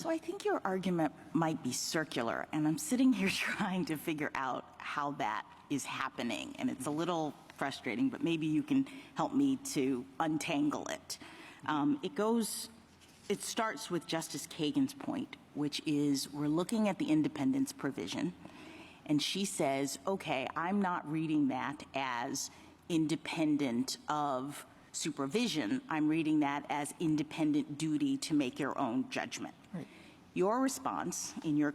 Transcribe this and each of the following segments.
So I think your argument might be circular, and I'm sitting here trying to figure out how that is happening, and it's a little frustrating, but maybe you can help me to untangle it. It starts with Justice Kagan's point, which is we're looking at the independence provision, and she says, okay, I'm not reading that as independent of supervision. I'm reading that as independent duty to make your own judgment. Right. Your response in your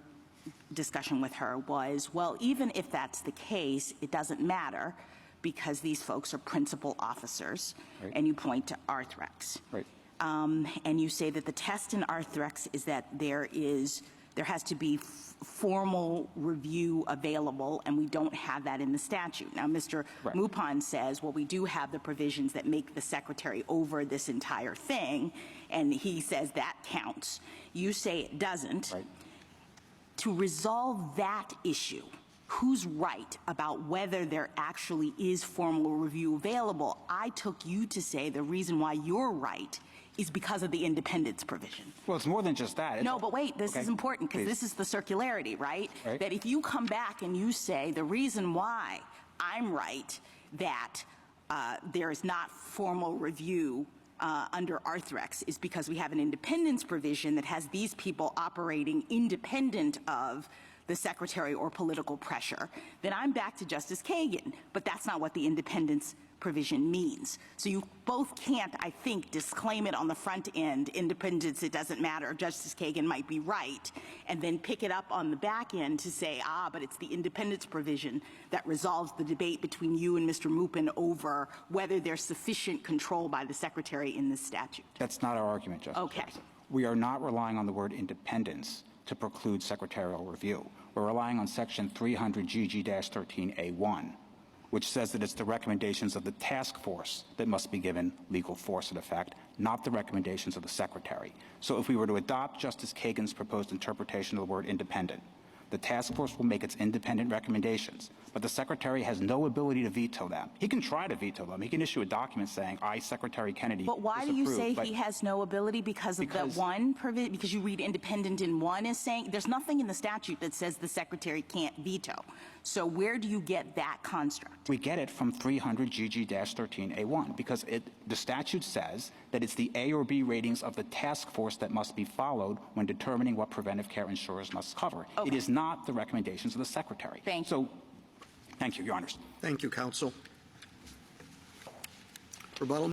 discussion with her was, well, even if that's the case, it doesn't matter because these folks are principal officers, right. And you point to Arthrex. Right. And you say that the test in Arthrex is that there has to be formal review available, and we don't have that in the statute. Now, Mr. Right. Mupon says, well, we do have the provisions that make the secretary over this entire thing, and he says that counts. You say it doesn't. Right. To resolve that issue, who's right about whether there actually is formal review available? I took you to say the reason why you're right is because of the independence provision. Well, it's more than just that. No, but wait, this is important because this is the circularity, right? That if you come back and you say the reason why I'm right that there is not formal review under Arthrex is because we have an independence provision that has these people operating independent of the secretary or political pressure, then I'm back to Justice Kagan. But that's not what the independence provision means. So you both can't, I think, disclaim it on the front end, independence, it doesn't matter, Justice Kagan might be right, and then pick it up on the back end to say, but it's the independence provision that resolves the debate between you and Mr. Mupon over whether there's sufficient control by the secretary in this statute. That's not our argument, Justice. Okay. Jackson. We are not relying on the word independence to preclude secretarial review. We're relying on Section 300 GG-13A1, which says that it's the recommendations of the task force that must be given legal force and effect, not the recommendations of the secretary. So if we were to adopt Justice Kagan's proposed interpretation of the word independent, the task force will make its independent recommendations, but the secretary has no ability to veto them. He can try to veto them. He can issue a document saying, I, Secretary Kennedy, But why do you say he has no ability? Because of that one provision? Because you read independent in one is saying there's nothing in the statute that says the secretary can't veto. So where do you get that construct? We get it from 300 GG-13A1 because the statute says that it's the A or B ratings of the task force that must be followed when determining what preventive care insurers must cover. Okay. It is not the recommendations of the secretary. Thank you. So, thank you, Your Honors. Thank you, counsel. Rebuttal.